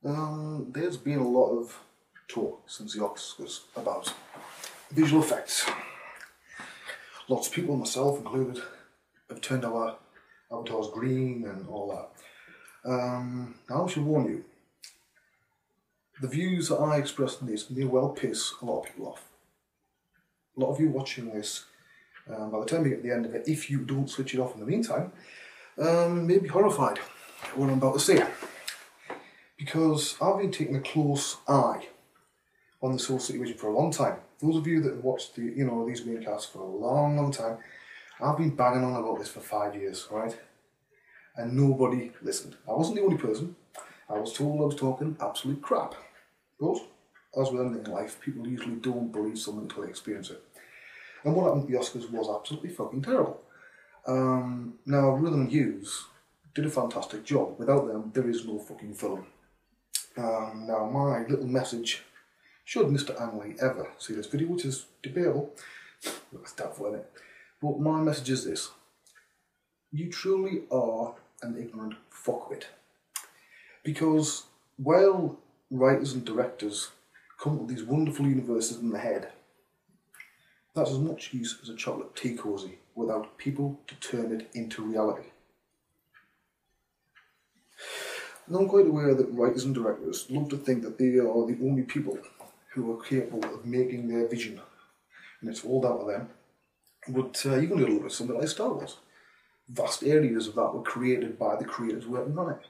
There's been a lot of talk since the Oscars about visual effects. Lots of people, myself included, have turned our avatars green and all that. Now I should warn you, the views that I express in this may well piss a lot of people off. A lot of you watching this, by the time you get to the end of it, if you don't switch it off in the meantime, may be horrified at what I'm about to say. Because I've been taking a close eye on this whole situation for a long time. Those of you that have watched these screencasts for a long, long time, I've been banging on about this for 5 years, right? And nobody listened. I wasn't the only person. I was told I was talking absolute crap. But, as with anything in life, people usually don't believe something until they experience it. And what happened at the Oscars was absolutely fucking terrible. Now, Rhythm Hughes did a fantastic job. Without them, there is no fucking film. Now, my little message, should Mr. Anley ever see this video, which is debatable, that's doubtful, isn't it? But my message is this: you truly are an ignorant fuckwit. Because while writers and directors come up with these wonderful universes in the head, that's as much use as a chocolate tea cosy without people to turn it into reality. And I'm quite aware that writers and directors love to think that they are the only people who are capable of making their vision, and it's all down to them. But you can look at something like Star Wars. Vast areas of that were created by the creators working on it.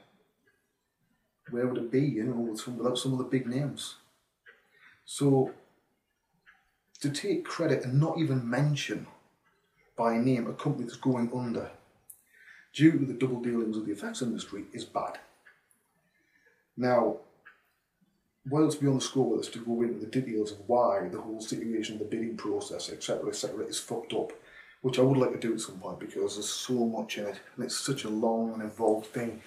Where would it be, without some of the big names? So, to take credit and not even mention by name a company that's going under due to the double dealings of the effects industry is bad. Now, while it's beyond the scope of this to go into the details of why the whole situation, the bidding process, etc., is fucked up, which I would like to do at some point because there's so much in it and it's such a long and involved thing,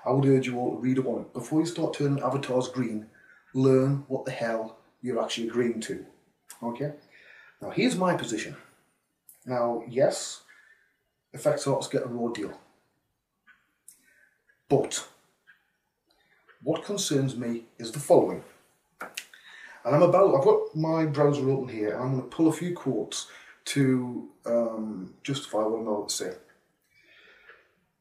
I would urge you all to read up on it. Before you start turning avatars green, learn what the hell you're actually agreeing to. Okay? Now, here's my position. Now, yes, effects artists get a raw deal. But what concerns me is the following. And I've got my browser open here, and I'm going to pull a few quotes to justify what I'm about to say.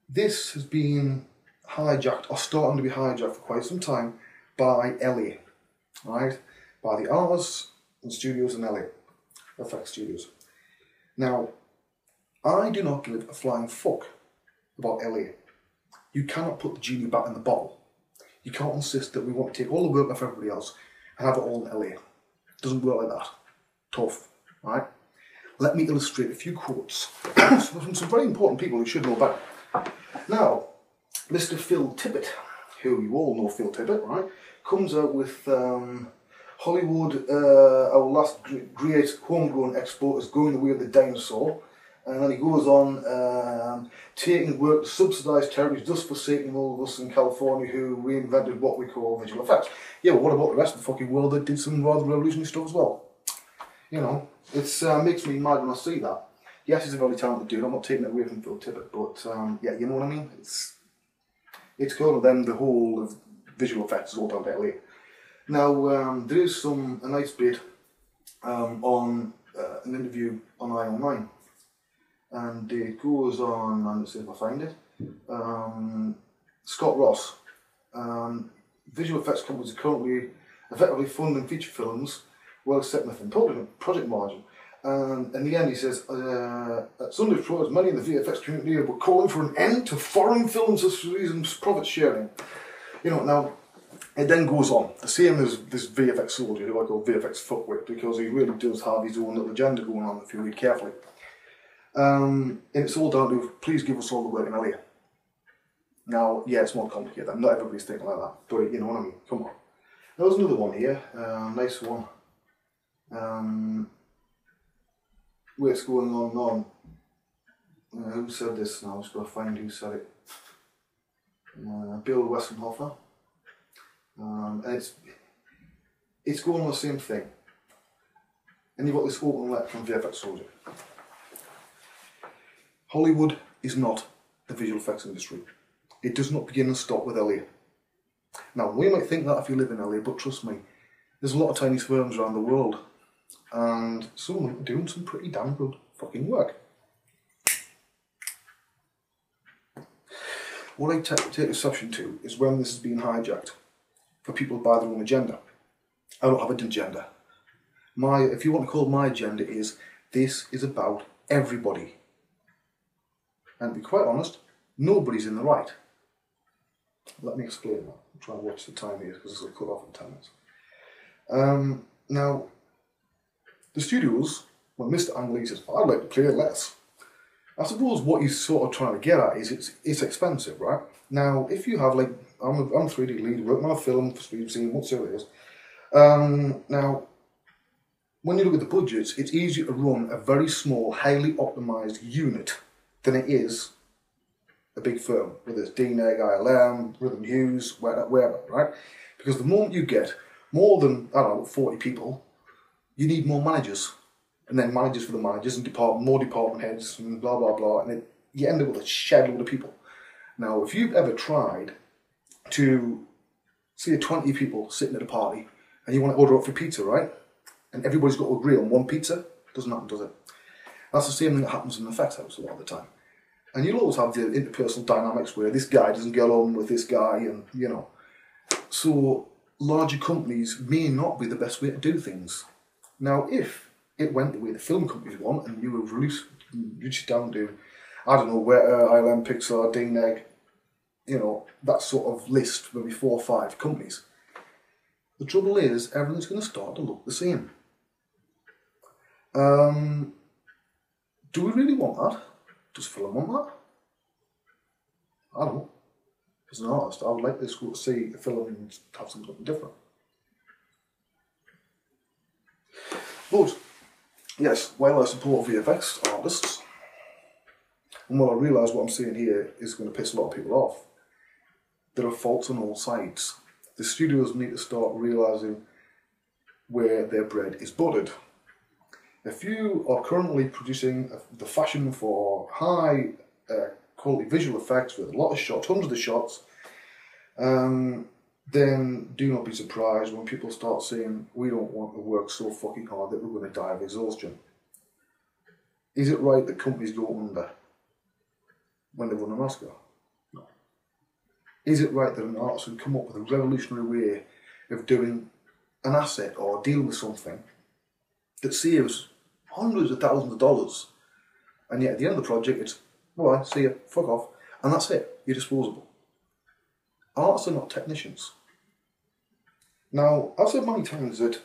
This has been hijacked, or starting to be hijacked for quite some time, by LA, right? By the artists and studios in LA, FX studios. Now, I do not give a flying fuck about LA. You cannot put the genie back in the bottle. You can't insist that we want to take all the work off everybody else and have it all in LA. It doesn't work like that. Tough, right? Let me illustrate a few quotes from some very important people who should know about it. Now, Mr. Phil Tippett, who you all know Phil Tippett, right, comes out with Hollywood, our last great homegrown export is going the way of the dinosaur. And then he goes on taking work to subsidised territories, thus forsaking all of us in California who reinvented what we call visual effects. Yeah, well, what about the rest of the fucking world that did some rather revolutionary stuff as well? You know, it makes me mad when I see that. Yes, he's a very talented dude, I'm not taking it away from Phil Tippett, but yeah, you know what I mean? It's kind of them, the whole of visual effects is all down to LA. Now, there is a nice bit on an interview on IO9. And it goes on, and let's see if I find it. Scott Ross. Visual effects companies are currently effectively funding feature films while set within project margin. And in the end, he says, at Sunday's Pro, many in the VFX community were calling for an end to foreign films as reasons profit sharing. You know, now, it then goes on. The same as this VFX soldier, who I call VFX fuckwit, because he really does have his own little agenda going on if you read carefully. And it's all down to, please give us all the work in LA. Now, yeah, it's more complicated. Not everybody's thinking like that, but you know what I mean. Come on. There's another one here, nice one. Where it's going on and on. Who said this now? I'm just going to find who said it. Bill Westenhofer. And it's going on the same thing. And you've got this open letter from VFX Soldier. Hollywood is not the visual effects industry. It does not begin and stop with LA. Now, we might think that if you live in LA, but trust me, there's a lot of tiny firms around the world, and some of them are doing some pretty damn good fucking work. What I take exception to is when this is being hijacked for people by their own agenda. I don't have an agenda. If you want to call my agenda, this is about everybody. And to be quite honest, nobody's in the right. Let me explain that. I'm trying to watch the time here because this will cut off in 10 minutes. Now, the studios, when Mr. Angley says, I'd like to play less, I suppose what he's sort of trying to get at is it's expensive, right? Now, if you have, like, I'm a 3D lead, working on a film for Steve scene, whatever it is. Now, when you look at the budgets, it's easier to run a very small, highly optimized unit than it is a big firm, whether it's DNEG, ILM, Rhythm Hughes, wherever, right? Because the moment you get more than, I don't know, 40 people, you need more managers. And then managers for the managers and more department heads and blah, blah, blah. And you end up with a shed load of people. Now, if you've ever tried to see 20 people sitting at a party and you want to order up for pizza, right? And everybody's got to agree on one pizza, it doesn't happen, does it? That's the same thing that happens in the effects house a lot of the time. And you'll always have the interpersonal dynamics where this guy doesn't get on with this guy and, you know. So, larger companies may not be the best way to do things. Now, if it went the way the film companies want and you would reduce it down to, I don't know, where ILM, Pixar, DNEG, you know, that sort of list, maybe 4 or 5 companies. The trouble is, everything's going to start to look the same. Do we really want that? Does film want that? I don't know. As an artist, I would like to see a film and have something different. But, yes, while I support VFX artists, and while I realise what I'm saying here is going to piss a lot of people off, there are faults on all sides. The studios need to start realising where their bread is buttered. If you are currently producing the fashion for high quality visual effects with a lot of shots, hundreds of shots, then do not be surprised when people start saying, we don't want to work so fucking hard that we're going to die of exhaustion. Is it right that companies go under when they win an Oscar? No. Is it right that an artist can come up with a revolutionary way of doing an asset or dealing with something that saves hundreds of thousands of dollars, and yet at the end of the project it's, well, see ya, fuck off, and that's it, you're disposable? Artists are not technicians. Now, I've said many times that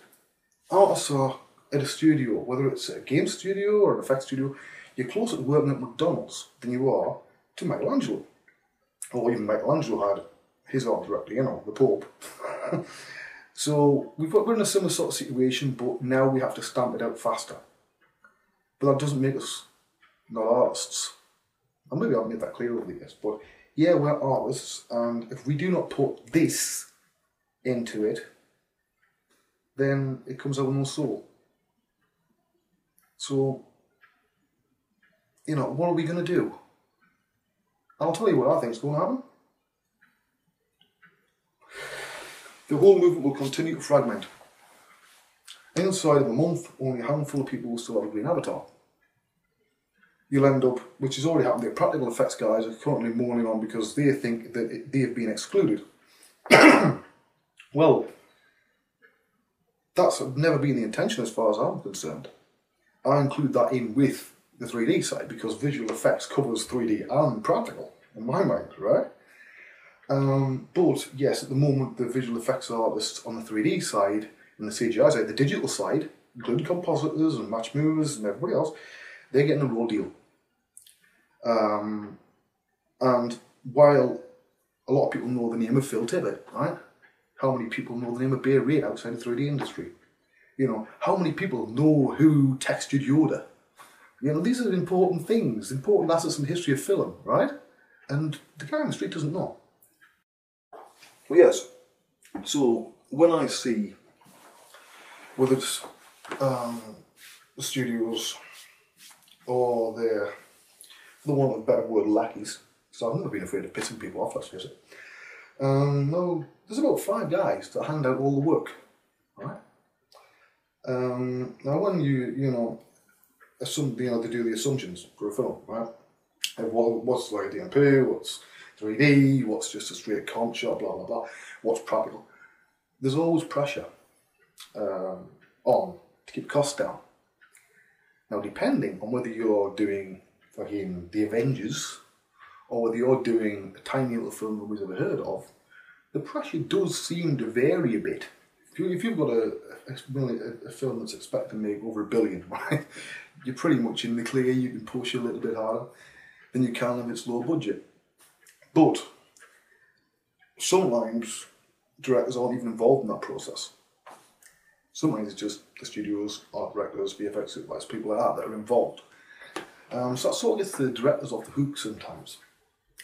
artists are at a studio, whether it's a game studio or an effects studio, you're closer to working at McDonald's than you are to Michelangelo. Or even Michelangelo had his art director, you know, the Pope. So we're in a similar sort of situation, but now we have to stamp it out faster. But that doesn't make us not artists. And maybe I've made that clear over the years, but yeah, we're artists, and if we do not put this into it, then it comes out with no soul. So, you know, what are we going to do? I'll tell you what I think is going to happen. The whole movement will continue to fragment. Inside of a month, only a handful of people will still have a green avatar. You'll end up, which has already happened, the practical effects guys are currently mourning on because they think that they have been excluded. Well, that's never been the intention as far as I'm concerned. I include that in with the 3D side because visual effects covers 3D and practical, in my mind, right? But yes, at the moment, the visual effects artists on the 3D side and the CGI side, the digital side, including compositors and match movers and everybody else, they're getting a raw deal. And while a lot of people know the name of Phil Tippett, right? How many people know the name of Bay Ray outside the 3D industry? You know, how many people know who textured Yoda? You know, these are important things, important assets in the history of film, right? And the guy on the street doesn't know. Well, yes. So when I see whether it's the studios or the want of a better word, lackeys, so I've never been afraid of pissing people off, let's face it. Now, there's about 5 guys that hand out all the work, right? Now, when they do the assumptions for a film, right? And what's like DMP, what's 3D, what's just a straight comp shot, blah, blah, blah, what's practical. There's always pressure on to keep costs down. Now, depending on whether you're doing fucking The Avengers or whether you're doing a tiny little film nobody's ever heard of, the pressure does seem to vary a bit. If you've got a film that's expected to make over $1 billion, right, you're pretty much in the clear. You can push a little bit harder than you can if it's low budget. But sometimes directors aren't even involved in that process. Sometimes it's just the studios, art directors, VFX supervisors, people like that are involved. So that sort of gets the directors off the hook sometimes.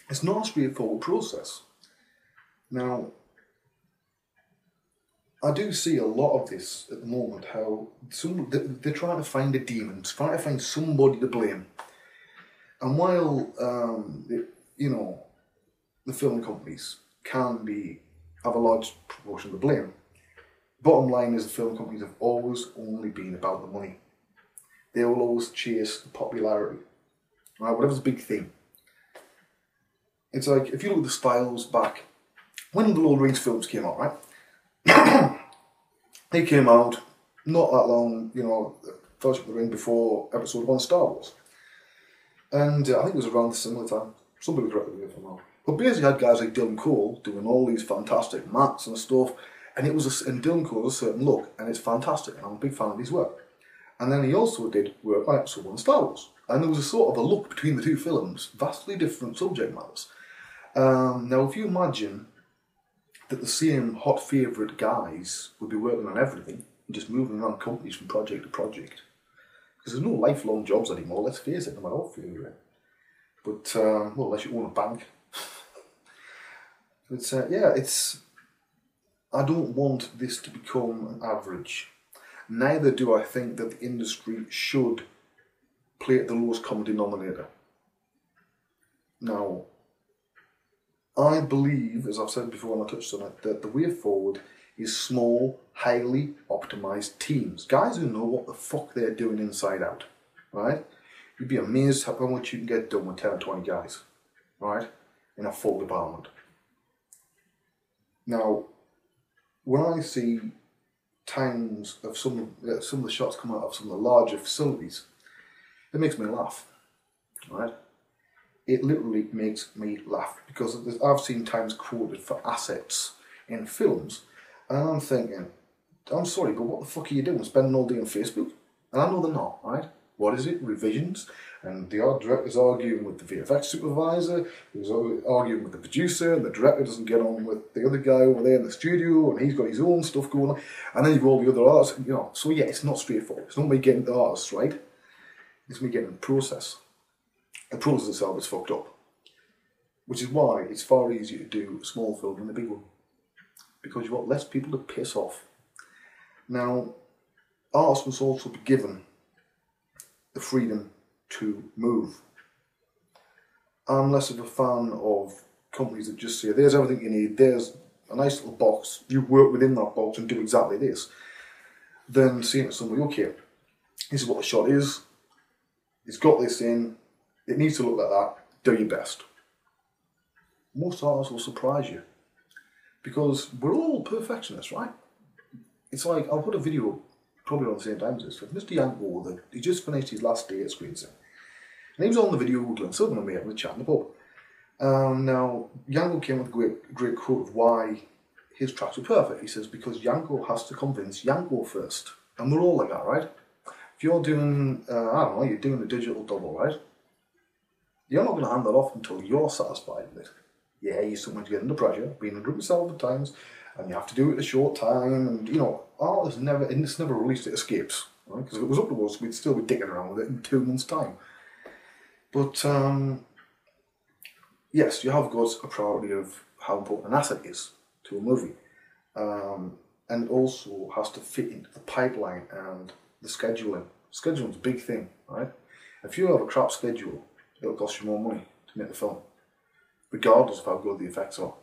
It's not a straightforward process. Now, I do see a lot of this at the moment, how they're trying to find a demon, trying to find somebody to blame. And while, the film companies can have a large proportion of the blame, bottom line is the film companies have always only been about the money. They will always chase the popularity, right? Whatever's the big thing. It's like, if you look at the styles back, when the Lord of the Rings films came out, right? They came out not that long, Fellowship of the Ring before Episode 1 of Star Wars. And I think it was around the similar time. Somebody corrected me if I'm wrong. But basically had guys like Dylan Cole doing all these fantastic mattes and stuff, and Dylan Cole has a certain look, and it's fantastic, and I'm a big fan of his work. And then he also did work on Episode 1 of Star Wars. And there was a sort of a look between the two films, vastly different subject matters. Now, if you imagine that the same hot favourite guys would be working on everything and just moving around companies from project to project, because there's no lifelong jobs anymore, let's face it, no matter what field you're in. But, unless you own a bank. But, I don't want this to become an average. Neither do I think that the industry should play at the lowest common denominator. Now, I believe, as I've said before and I touched on it, that the way forward is small, highly optimised teams. Guys who know what the fuck they're doing inside out, right? You'd be amazed how much you can get done with 10 or 20 guys, right? In a full department. Now, when I see times of some of the shots come out of some of the larger facilities, it makes me laugh, right? It literally makes me laugh, because I've seen times quoted for assets in films, and I'm thinking, I'm sorry, but what the fuck are you doing? Spending all day on Facebook? And I know they're not, right? What is it? Revisions? And the art director's arguing with the VFX supervisor, who's arguing with the producer, and the director doesn't get on with the other guy over there in the studio, and he's got his own stuff going on, and then you've got all the other artists, So yeah, it's not straightforward. It's not me getting the artists right, it's me getting the process. The process itself is fucked up. Which is why it's far easier to do a small film than a big one. Because you've got less people to piss off. Now, artists must also be given the freedom to move. I'm less of a fan of companies that just say, there's everything you need, there's a nice little box, you work within that box and do exactly this. Then saying to somebody, okay, this is what the shot is, it's got this in, it needs to look like that, do your best. Most artists will surprise you, because we're all perfectionists, right? It's like, I'll put a video probably around the same time as this, of Mr. Yanko, he just finished his last day at Screenset. And he was on the video with Glenn Southern and me having a chat in the pub. Now, Yanko came with a great quote of why his tracks were perfect. He says, because Yanko has to convince Yanko first. And we're all like that, right? If you're doing, you're doing a digital double, right? You're not going to hand that off until you're satisfied with it. Yeah, you sometimes get under pressure, being in a group of yourself at times, and you have to do it in a short time, and art is never, and it's never released, it escapes, right? Because if it was up to us, we'd still be dicking around with it in 2 months' time. But, yes, you have got a priority of how important an asset is to a movie. And it also has to fit into the pipeline and the scheduling. Scheduling's a big thing, right? If you have a crap schedule, it'll cost you more money to make the film, regardless of how good the effects are.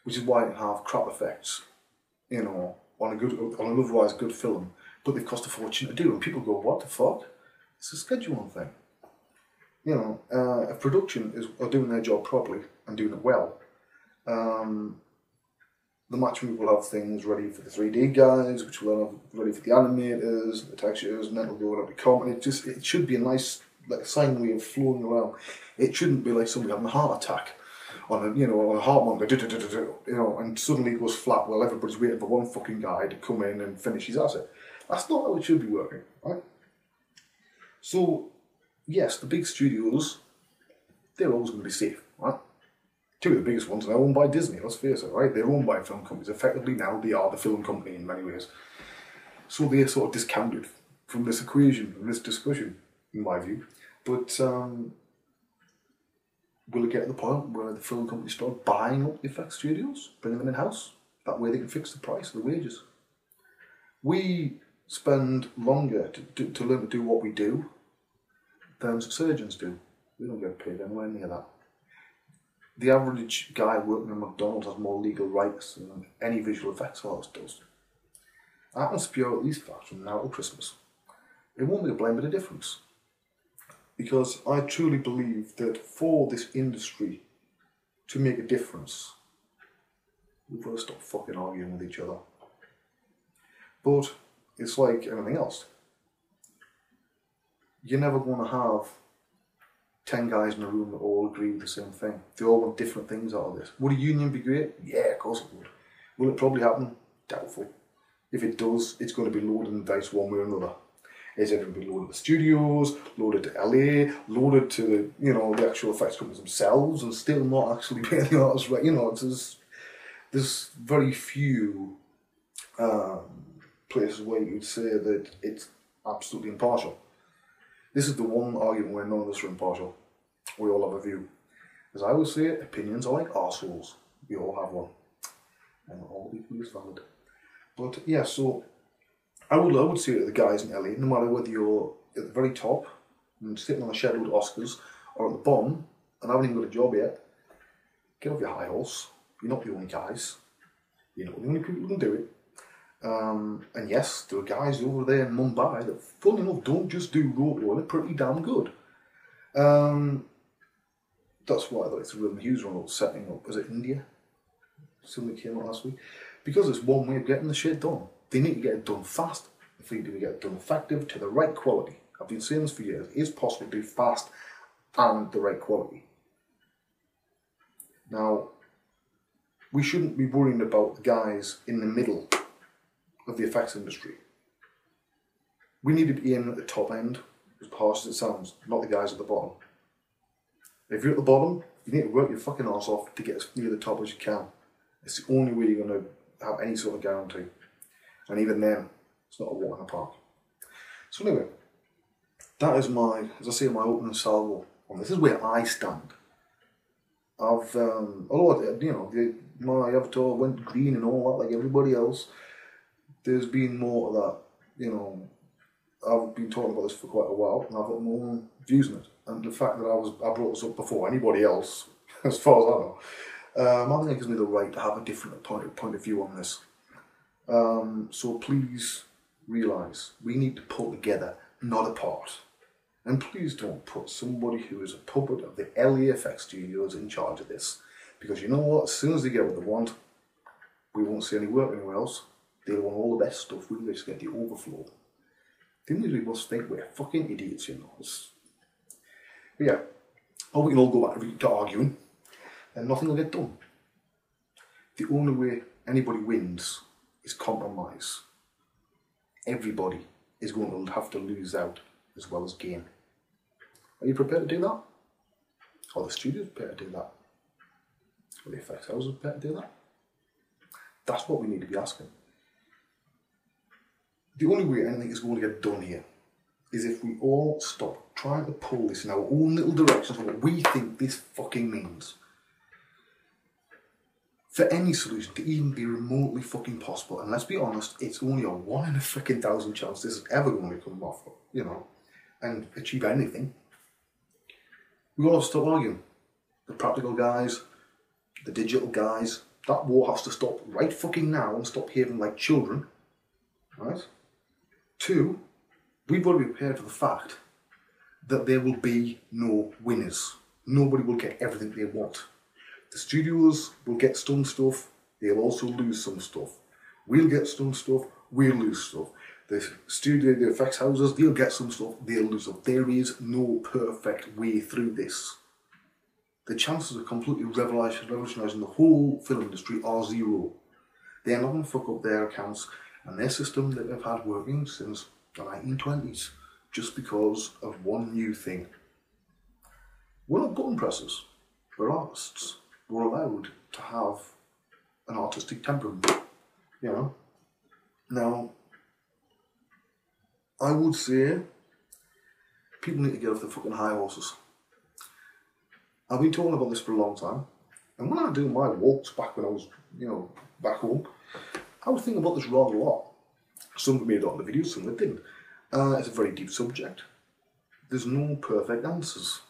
which is why you have crap effects, you know, on an otherwise good film, but they cost a fortune to do, and people go, what the fuck? It's a scheduling thing. You know, if production are doing their job properly and doing it well, the matchmaker will have things ready for the 3D guys, which will then have ready for the animators, the textures, and then it'll go every comment. It should be a nice, like, sine wave flowing around. It shouldn't be like somebody having a heart attack on a heart monitor, you know, and suddenly it goes flat while everybody's waiting for one fucking guy to come in and finish his asset. That's not how it should be working, right? So, yes, the big studios, they're always going to be safe, right? Two of the biggest ones are owned by Disney, let's face it, right? They're owned by film companies. Effectively now, they are the film company in many ways. So they're sort of discounted from this equation, from this discussion, in my view. But will it get to the point where the film companies start buying up the effects studios, bringing them in-house? That way they can fix the price of the wages. We spend longer to learn to do what we do than surgeons do. We don't get paid anywhere near that. The average guy working at McDonald's has more legal rights than any visual effects artist does. I can spew out these facts from now to Christmas. It won't make a blame bit of difference. Because I truly believe that for this industry to make a difference, we've got to stop fucking arguing with each other. But it's like anything else. You're never going to have 10 guys in a room that all agree with the same thing. They all want different things out of this. Would a union be great? Yeah, of course it would. Will it probably happen? Doubtful. If it does, it's going to be loaded and diced one way or another. Is it going to be loaded to studios, loaded to LA, loaded to the, you know, the actual effects companies themselves, and still not actually paying the artists right? You know, there's very few places where you would say that it's absolutely impartial. This is the one argument where none of us are impartial. We all have a view. As I always say, opinions are like arseholes. We all have one. And all equally is valid. But yeah, so I would say to the guys in LA, no matter whether you're at the very top and sitting on a scheduled Oscars, or at the bottom and haven't even got a job yet, get off your high horse. You're not the only guys. You're not the only people who can do it. And yes, there are guys over there in Mumbai that, funny enough, don't just do roto, they're pretty damn good. That's why I thought it's a real news run setting up. Was it India? Something came out last week. Because it's one way of getting the shit done. They need to get it done fast. If they need to get it done effective to the right quality. I've been saying this for years. It is possible to do fast and the right quality. Now, we shouldn't be worrying about the guys in the middle of the effects industry. We need to be in at the top end, as harsh as it sounds, not the guys at the bottom. If you're at the bottom, you need to work your fucking arse off to get as near the top as you can. It's the only way you're going to have any sort of guarantee. And even then, it's not a walk in the park. So anyway, that is my, as I say, my opening salvo. And this is where I stand. Although, you know, my avatar went green and all that like everybody else, there's been more of that, you know. I've been talking about this for quite a while, and I've got my own views on it. And the fact that I brought this up before anybody else, as far as I know, I think it gives me the right to have a different point of view on this. So please realise we need to pull together, not apart. And please don't put somebody who is a puppet of the LAFX studios in charge of this. Because you know what? As soon as they get what they want, we won't see any work anywhere else. They'll want all the best stuff. We'll just get the overflow. They usually must think we're fucking idiots, you know. But yeah, or we can all go back to arguing and nothing will get done. The only way anybody wins is compromise. Everybody is going to have to lose out as well as gain. Are you prepared to do that? Are the studios prepared to do that? Are the effects houses prepared to do that? That's what we need to be asking. The only way anything is going to get done here is if we all stop trying to pull this in our own little directions of what we think this fucking means. For any solution to even be remotely fucking possible, and let's be honest, it's only a 1 in a freaking 1,000 chance this is ever going to come off, you know, and achieve anything. We're going to have to stop arguing. The practical guys, the digital guys, That war has to stop right fucking now and stop behaving like children. Right? 2, we've got to be prepared for the fact that there will be no winners. Nobody will get everything they want. The studios will get some stuff, they'll also lose some stuff. We'll get some stuff, we'll lose stuff. The effects houses, they'll get some stuff, they'll lose stuff. There is no perfect way through this. The chances of completely revolutionising the whole film industry are 0. They're not going to fuck up their accounts and their system that they've had working since the 1920s just because of one new thing. We're not button pressers, we're artists. We're allowed to have an artistic temperament, you know. Now, I would say people need to get off their fucking high horses. I've been talking about this for a long time, and when I do my walks back when I was, you know, back home, I was thinking about this rather a lot. Some of it made it on the videos, some of it didn't. It's a very deep subject. There's no perfect answers.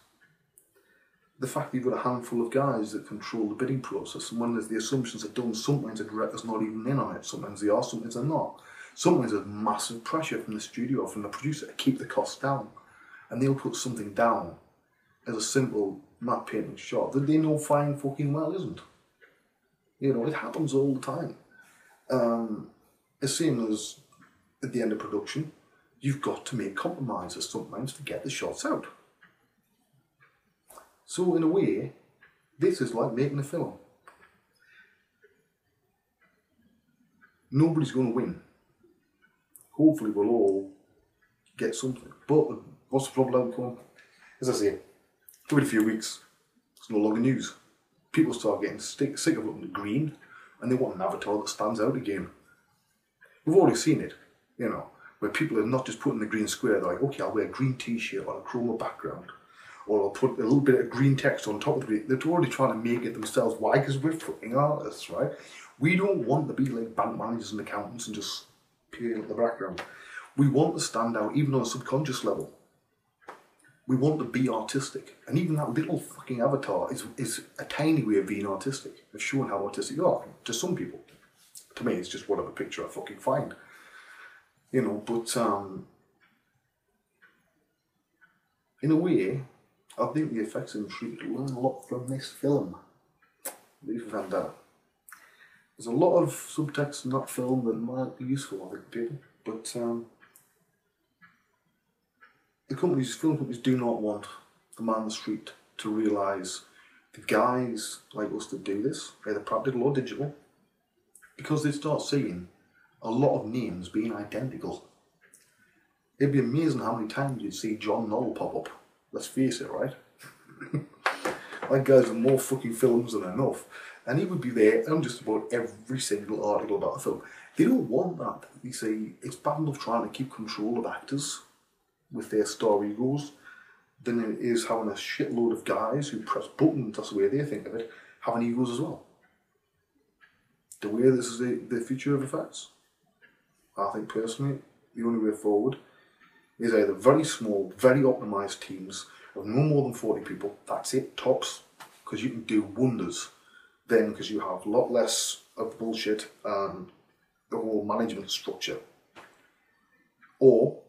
The fact that you've got a handful of guys that control the bidding process, and when the assumptions are done, sometimes the director's not even in on it, sometimes they are, sometimes they're not. Sometimes there's massive pressure from the studio, from the producer to keep the costs down, and they'll put something down as a simple matte painting shot that they know fine fucking well isn't. You know, it happens all the time. The same as at the end of production, you've got to make compromises sometimes to get the shots out. So in a way, this is like making a film. Nobody's going to win. Hopefully we'll all get something. But what's the problem outcome? As I say, give it a few weeks, it's no longer news. People start getting sick of looking at green, and they want an avatar that stands out again. We've already seen it, you know, where people are not just putting the green square, they're like, okay, I'll wear a green t-shirt on a chroma background. Or I'll put a little bit of green text on top of the green. They're already trying to make it themselves. Why? Because we're fucking artists, right? We don't want to be like bank managers and accountants and just peering at the background. We want to stand out, even on a subconscious level. We want to be artistic. And even that little fucking avatar is a tiny way of being artistic, of showing how artistic you are. To some people. To me, it's just whatever picture I fucking find. You know, but in a way, I think the effects industry could learn a lot from this film. V for Vendetta. There's a lot of subtext in that film that might be useful, I think, people. But the film companies do not want the man on the street to realise the guys like us that do this, either practical or digital, because they start seeing a lot of names being identical. It'd be amazing how many times you'd see John Knoll pop up. Let's face it, right? That guy's in more fucking films than enough. And he would be there on just about every single article about the film. They don't want that. You see, it's bad enough trying to keep control of actors with their star egos than it is having a shitload of guys who press buttons, that's the way they think of it, having egos as well. The way this is the future of effects, I think personally, the only way forward is either very small, very optimised teams of no more than 40 people, that's it, tops, because you can do wonders then, because you have a lot less of bullshit and the whole management structure. Or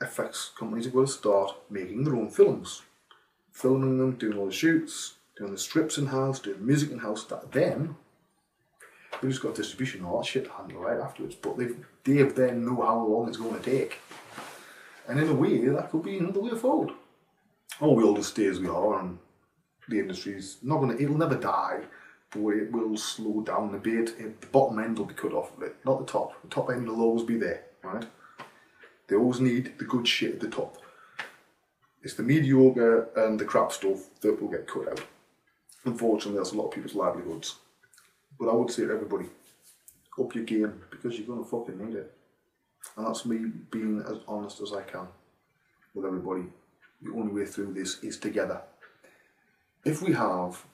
effects companies are going to start making their own films, filming them, doing all the shoots, doing the strips in-house, doing music in-house, that then they've just got distribution and all that shit to handle right afterwards, but they then know how long it's going to take. And in a way, that could be another way forward. Or we all just stay as we are, and the industry's not going to, it'll never die, but it will slow down a bit. The bottom end will be cut off of it, not the top. The top end will always be there, right? They always need the good shit at the top. It's the mediocre and the crap stuff that will get cut out. Unfortunately, that's a lot of people's livelihoods. But I would say to everybody, up your game, because you're going to fucking need it. And that's me being as honest as I can with everybody. The only way through this is together. If we have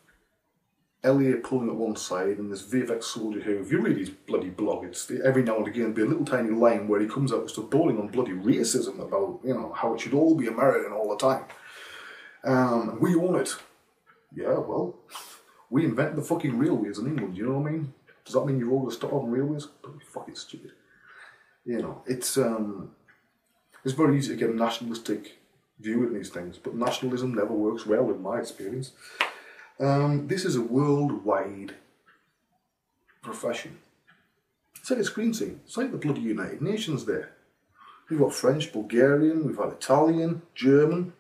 Elliot pulling at one side and this VFX soldier who, if you read his bloody blog, it's every now and again be a little tiny line where he comes out with stuff bowling on bloody racism about, you know, how it should all be American all the time. We want it. Yeah, well, We invented the fucking railways in England, you know what I mean? Does that mean you've all got to stop on railways? Don't be fucking stupid. You know, it's very easy to get a nationalistic view at these things, but nationalism never works well in my experience. This is a worldwide profession. It's like a screen scene. It's like the bloody United Nations there. We've got French, Bulgarian, we've had Italian, German,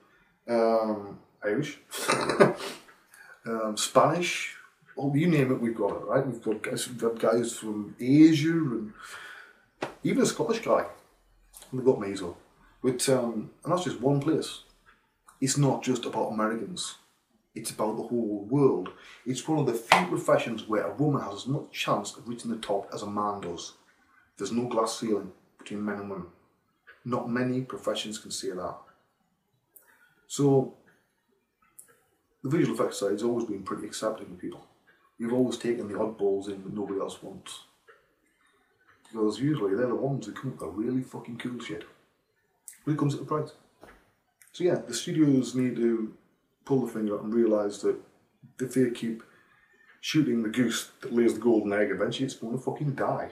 Irish, Spanish, you name it, we've got it, right? We've got guys from Asia and even a Scottish guy. And they've got Meso. But, and that's just one place. It's not just about Americans. It's about the whole world. It's one of the few professions where a woman has as much chance of reaching the top as a man does. There's no glass ceiling between men and women. Not many professions can say that. So, the visual effects side has always been pretty accepting of people. You've always taken the oddballs in that nobody else wants. Because usually they're the ones who come up with really fucking cool shit. But it comes at a price. So yeah, the studios need to pull the finger out and realise that if they keep shooting the goose that lays the golden egg, eventually it's going to fucking die.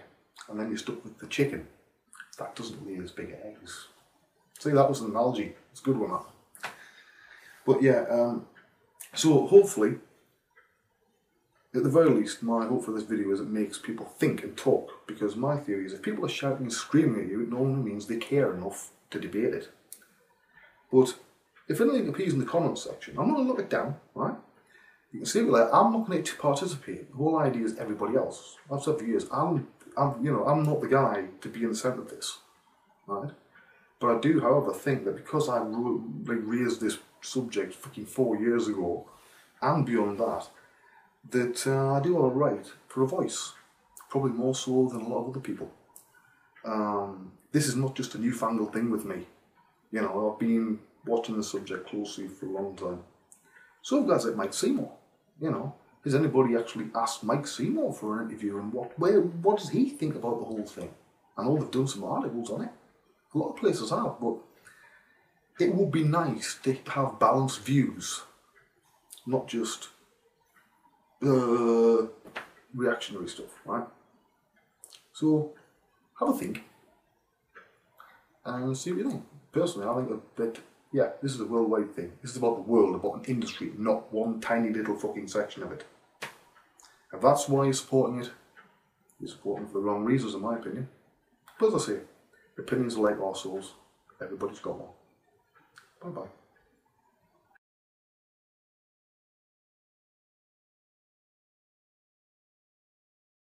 And then you're stuck with the chicken that doesn't lay as big eggs. See, that was an analogy. It's a good one, that. But yeah, so hopefully, at the very least, my hope for this video is it makes people think and talk. Because my theory is if people are shouting and screaming at you, it normally means they care enough to debate it. But if anything appears in the comments section, I'm not going to look it down, right? You can see it there. I'm not going to participate. The whole idea is everybody else. I've said for years, I'm not the guy to be in the centre of this, right? But I do, however, think that because I raised this subject fucking 4 years ago, and beyond that, that I do have a right for a voice. Probably more so than a lot of other people. This is not just a newfangled thing with me. You know, I've been watching the subject closely for a long time. So guys like Mike Seymour, you know, has anybody actually asked Mike Seymour for an interview and what does he think about the whole thing? I know they've done some articles on it. A lot of places have, but it would be nice to have balanced views, not just reactionary stuff, right? So have a think and see what you think. Personally, I think that yeah, this is a worldwide thing. This is about the world, about an industry, not one tiny little fucking section of it. If that's why you're supporting it, you're supporting it for the wrong reasons, in my opinion. But as I say, opinions are like our souls. Everybody's got one. Bye bye.